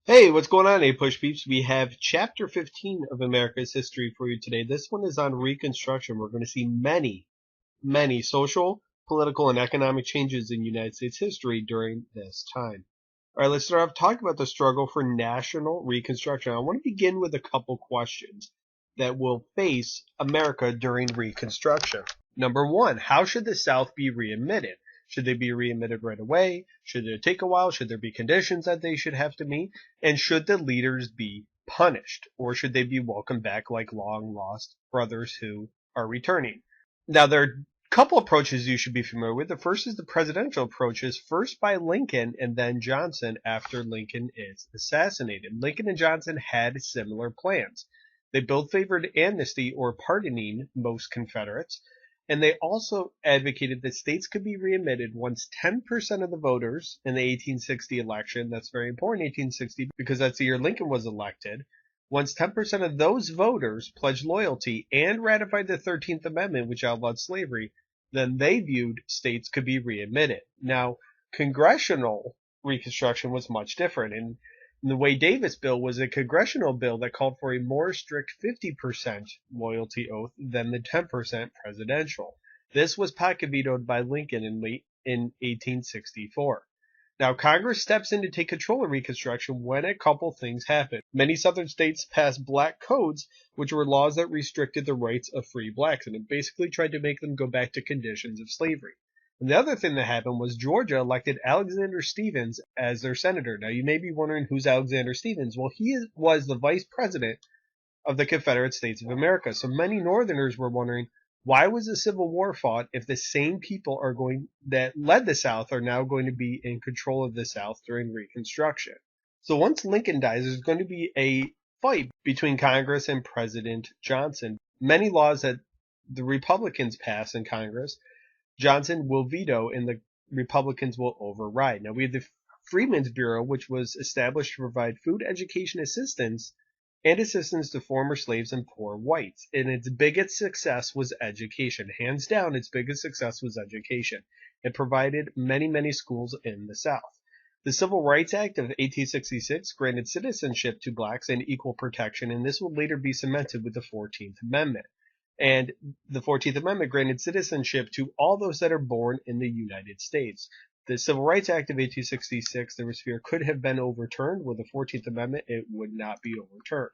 Hey, what's going on, APUSH peeps? We have chapter 15 of America's history for you today. This one is on Reconstruction. We're going to see many social, political, and economic changes in United States history during this time. All right, let's start off talking about the struggle for national Reconstruction. I want to begin with a couple questions that will face America during Reconstruction. Number one, how should the South be readmitted? Should they be readmitted right away? Should it take a while? Should there be conditions that they should have to meet? And should the leaders be punished? Or should they be welcomed back like long lost brothers who are returning? Now, there are a couple approaches you should be familiar with. The first is the presidential approaches, first by Lincoln and then Johnson after Lincoln is assassinated. Lincoln and Johnson had similar plans. They both favored amnesty or pardoning most Confederates, and they also advocated that states could be readmitted once 10% of the voters in the 1860 election, that's very important, 1860, because that's the year Lincoln was elected, once 10% of those voters pledged loyalty and ratified the 13th Amendment, which outlawed slavery, then they viewed states could be readmitted. Now, congressional Reconstruction was much different, and the Wade-Davis bill was a congressional bill that called for a more strict 50% loyalty oath than the 10% presidential. This was pocket vetoed by Lincoln in 1864. Now, Congress steps in to take control of Reconstruction when a couple things happen. Many southern states passed black codes, which were laws that restricted the rights of free blacks, and it basically tried to make them go back to conditions of slavery. And the other thing that happened was Georgia elected Alexander Stephens as their senator. Now, you may be wondering who's Alexander Stephens. Well, he was the vice president of the Confederate States of America. So many Northerners were wondering, why was the Civil War fought if the same people that led the South are now going to be in control of the South during Reconstruction? So once Lincoln dies, there's going to be a fight between Congress and President Johnson. Many laws that the Republicans pass in Congress, Johnson will veto and the Republicans will override. Now, we have the Freedmen's Bureau, which was established to provide food, education, assistance to former slaves and poor whites. And its biggest success was education. Hands down, its biggest success was education. It provided many schools in the South. The Civil Rights Act of 1866 granted citizenship to blacks and equal protection, and this would later be cemented with the 14th Amendment. And the 14th Amendment granted citizenship to all those that are born in the United States. The Civil Rights Act of 1866, there was fear, could have been overturned. With the 14th Amendment, it would not be overturned.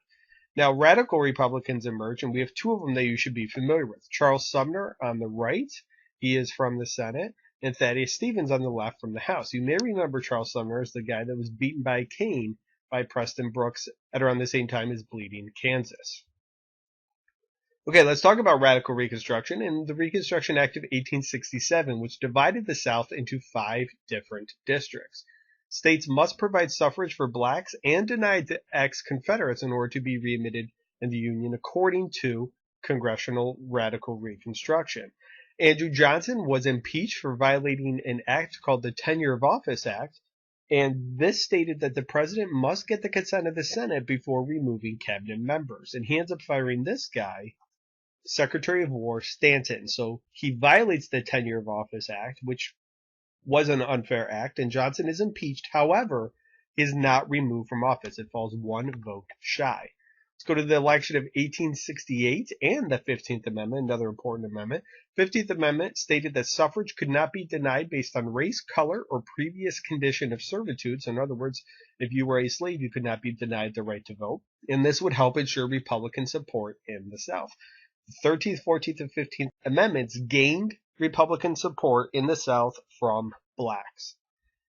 Now, radical Republicans emerged, and we have two of them that you should be familiar with. Charles Sumner on the right, he is from the Senate, and Thaddeus Stevens on the left from the House. You may remember Charles Sumner as the guy that was beaten by a cane by Preston Brooks at around the same time as Bleeding, Kansas. Okay, let's talk about radical Reconstruction and the Reconstruction Act of 1867, which divided the South into 5 different districts. States must provide suffrage for blacks and deny to ex-Confederates in order to be readmitted in the Union, according to Congressional Radical Reconstruction. Andrew Johnson was impeached for violating an act called the Tenure of Office Act, and this stated that the president must get the consent of the Senate before removing cabinet members. And he ends up firing this guy, Secretary of War Stanton. So he violates the Tenure of Office Act, which was an unfair act, and Johnson is impeached. However, he is not removed from office. It falls 1 vote shy. Let's go to the election of 1868 and the 15th Amendment, another important amendment. 15th Amendment stated that suffrage could not be denied based on race, color, or previous condition of servitude. So in other words, if you were a slave, you could not be denied the right to vote. And this would help ensure Republican support in the South. The 13th, 14th, and 15th Amendments gained Republican support in the South from blacks.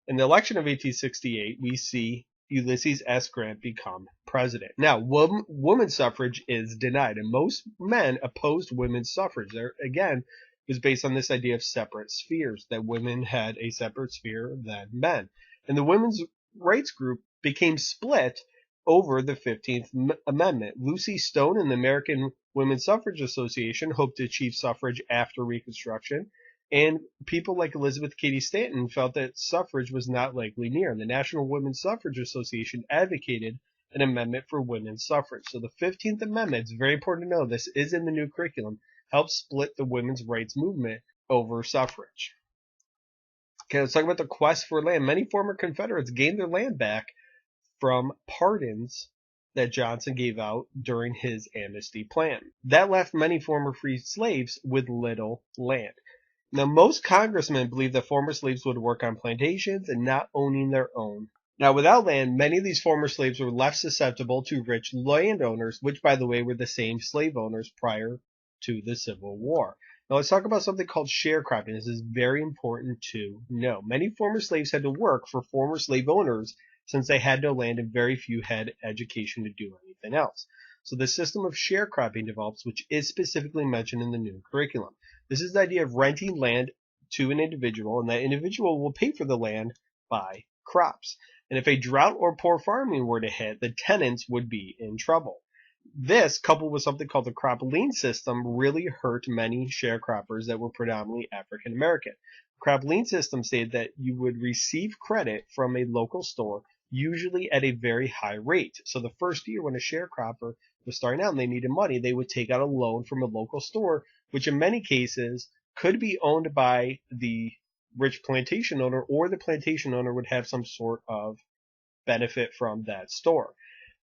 In the election of 1868, we see Ulysses S. Grant become president. Now, women's suffrage is denied, and most men opposed women's suffrage. There, again, it was based on this idea of separate spheres, that women had a separate sphere than men. And the women's rights group became split over the 15th Amendment. Lucy Stone and the American Women's Suffrage Association hoped to achieve suffrage after Reconstruction, and people like Elizabeth Cady Stanton felt that suffrage was not likely near. And the National Women's Suffrage Association advocated an amendment for women's suffrage. So the 15th Amendment, it's very important to know, this is in the new curriculum, helped split the women's rights movement over suffrage. Okay, let's talk about the quest for land. Many former Confederates gained their land back from pardons that Johnson gave out during his amnesty plan. That left many former free slaves with little land. Now, most congressmen believed that former slaves would work on plantations and not owning their own. Now, without land, many of these former slaves were less susceptible to rich landowners, which, by the way, were the same slave owners prior to the Civil War. Now, let's talk about something called sharecropping. This is very important to know. Many former slaves had to work for former slave owners since they had no land and very few had education to do anything else. So the system of sharecropping develops, which is specifically mentioned in the new curriculum. This is the idea of renting land to an individual, and that individual will pay for the land by crops. And if a drought or poor farming were to hit, the tenants would be in trouble. This, coupled with something called the crop lien system, really hurt many sharecroppers that were predominantly African American. The crop lien system stated that you would receive credit from a local store, usually at a very high rate. So the first year when a sharecropper was starting out and they needed money, they would take out a loan from a local store, which in many cases could be owned by the rich plantation owner, or the plantation owner would have some sort of benefit from that store.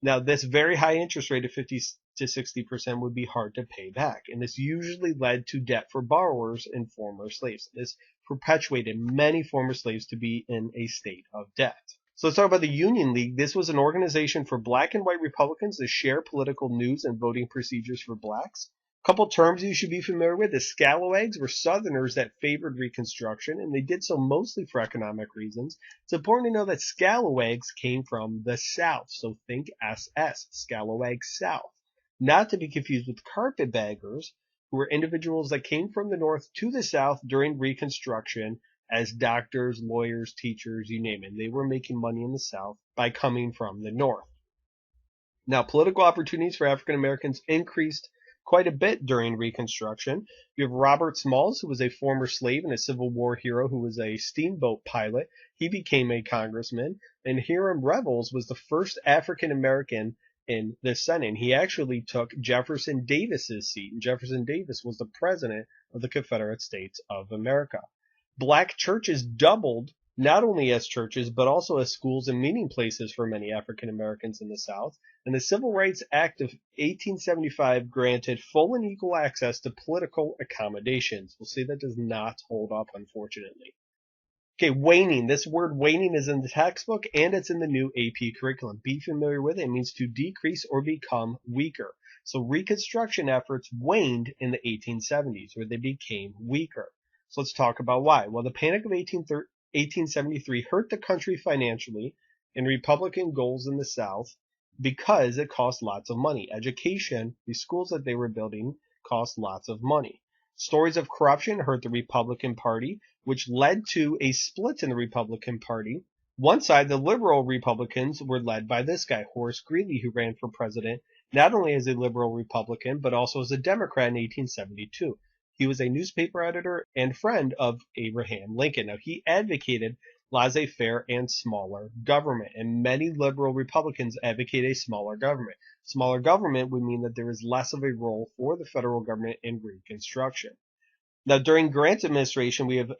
Now, this very high interest rate of 50 to 60% would be hard to pay back, and this usually led to debt for borrowers and former slaves. This perpetuated many former slaves to be in a state of debt. So let's talk about the Union League. This was an organization for black and white Republicans to share political news and voting procedures for blacks. A couple terms you should be familiar with. The scalawags were Southerners that favored Reconstruction, and they did so mostly for economic reasons. It's important to know that scalawags came from the South, so think SS, Scalawag South. Not to be confused with carpetbaggers, who were individuals that came from the North to the South during Reconstruction as doctors, lawyers, teachers, you name it. They were making money in the South by coming from the North. Now, political opportunities for African Americans increased quite a bit during Reconstruction. You have Robert Smalls, who was a former slave and a Civil War hero who was a steamboat pilot. He became a congressman. And Hiram Revels was the first African American in the Senate. He actually took Jefferson Davis's seat, and Jefferson Davis was the president of the Confederate States of America. Black churches doubled, not only as churches, but also as schools and meeting places for many African Americans in the South. And the Civil Rights Act of 1875 granted full and equal access to political accommodations. We'll see that does not hold up, unfortunately. Okay, waning. This word waning is in the textbook and it's in the new AP curriculum. Be familiar with it. It means to decrease or become weaker. So Reconstruction efforts waned in the 1870s, where they became weaker. So let's talk about why. Well, the Panic of 1873 hurt the country financially and Republican goals in the South because it cost lots of money. Education, the schools that they were building, cost lots of money. Stories of corruption hurt the Republican Party, which led to a split in the Republican Party. One side, the liberal Republicans, were led by this guy, Horace Greeley, who ran for president not only as a liberal Republican, but also as a Democrat in 1872. He was a newspaper editor and friend of Abraham Lincoln. Now, he advocated laissez-faire and smaller government, and many liberal Republicans advocate a smaller government. Smaller government would mean that there is less of a role for the federal government in Reconstruction. Now, during Grant's administration, we have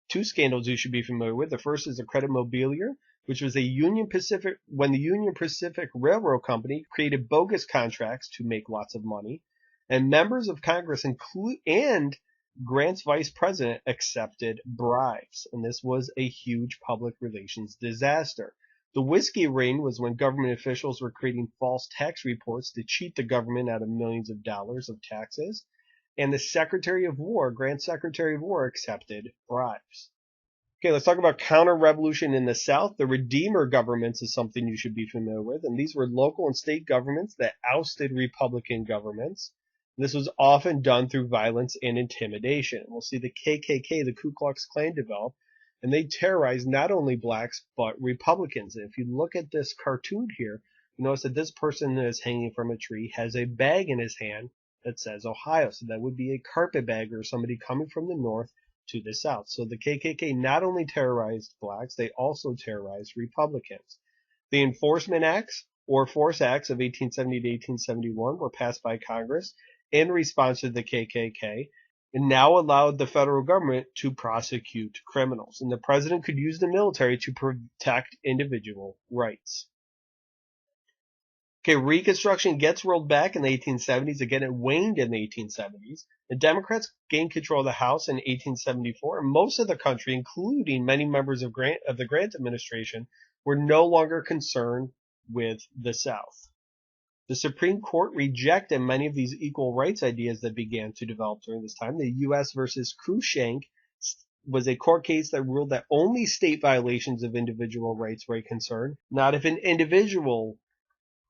two scandals you should be familiar with. The first is the Credit Mobilier, which was when the Union Pacific Railroad Company created bogus contracts to make lots of money. And members of Congress and Grant's vice president accepted bribes. And this was a huge public relations disaster. The whiskey ring was when government officials were creating false tax reports to cheat the government out of millions of dollars of taxes. And the Secretary of War, Grant's Secretary of War, accepted bribes. Okay, let's talk about counter-revolution in the South. The Redeemer governments is something you should be familiar with. And these were local and state governments that ousted Republican governments. This was often done through violence and intimidation. We'll see the KKK, the Ku Klux Klan, develop, and they terrorized not only blacks, but Republicans. And if you look at this cartoon here, you notice that this person that is hanging from a tree has a bag in his hand that says Ohio. So that would be a carpetbagger, somebody coming from the North to the South. So the KKK not only terrorized blacks, they also terrorized Republicans. The Enforcement Acts, or Force Acts, of 1870 to 1871 were passed by Congress in response to the KKK, and now allowed the federal government to prosecute criminals. And the president could use the military to protect individual rights. Okay, Reconstruction gets rolled back in the 1870s. Again, it waned in the 1870s. The Democrats gained control of the House in 1874, and most of the country, including many members of the Grant administration, were no longer concerned with the South. The Supreme Court rejected many of these equal rights ideas that began to develop during this time. The U.S. versus Cruikshank was a court case that ruled that only state violations of individual rights were a concern, not if an individual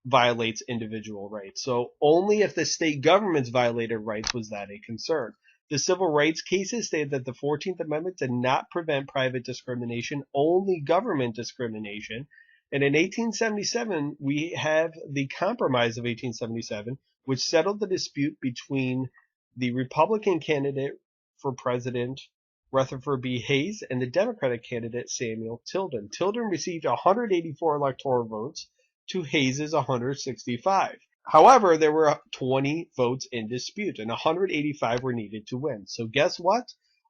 violates individual rights. So only if the state governments violated rights was that a concern. The civil rights cases stated that the 14th Amendment did not prevent private discrimination, only government discrimination. And in 1877, we have the Compromise of 1877, which settled the dispute between the Republican candidate for president, Rutherford B. Hayes, and the Democratic candidate, Samuel Tilden. Tilden received 184 electoral votes to Hayes's 165. However, there were 20 votes in dispute, and 185 were needed to win. So guess what?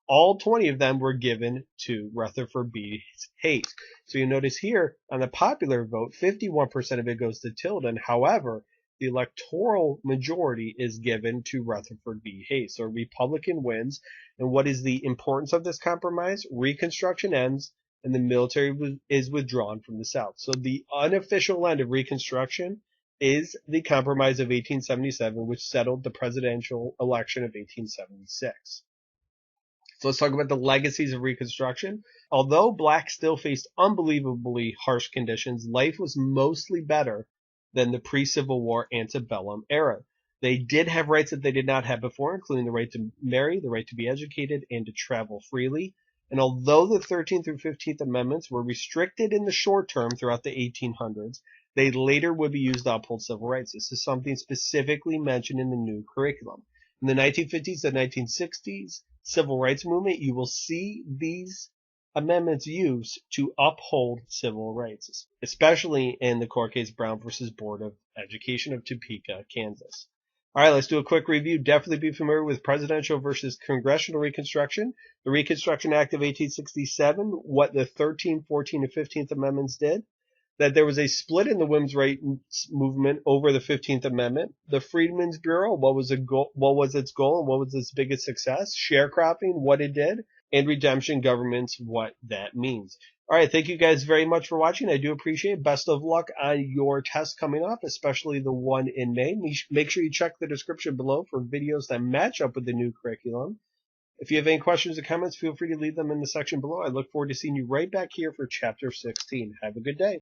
All 20 of them were given to Rutherford B. Hayes. So you notice here on the popular vote, 51% of it goes to Tilden. However, the electoral majority is given to Rutherford B. Hayes. So a Republican wins. And what is the importance of this compromise? Reconstruction ends, and the military is withdrawn from the South. So the unofficial end of Reconstruction is the Compromise of 1877, which settled the presidential election of 1876. So let's talk about the legacies of Reconstruction. Although blacks still faced unbelievably harsh conditions, life was mostly better than the pre-Civil War antebellum era. They did have rights that they did not have before, including the right to marry, the right to be educated, and to travel freely. And although the 13th through 15th Amendments were restricted in the short term throughout the 1800s, they later would be used to uphold civil rights. This is something specifically mentioned in the new curriculum. In the 1950s and 1960s civil rights movement, you will see these amendments used to uphold civil rights, especially in the court case Brown versus Board of Education of Topeka, Kansas. All right, let's do a quick review. Definitely be familiar with presidential versus congressional Reconstruction. The Reconstruction Act of 1867, what the 13th, 14th, and 15th Amendments did. That there was a split in the women's rights movement over the 15th Amendment. The Freedmen's Bureau, what was its goal and what was its biggest success? Sharecropping, what it did. And redemption governments, what that means. All right, thank you guys very much for watching. I do appreciate it. Best of luck on your test coming up, especially the one in May. Make sure you check the description below for videos that match up with the new curriculum. If you have any questions or comments, feel free to leave them in the section below. I look forward to seeing you right back here for Chapter 16. Have a good day.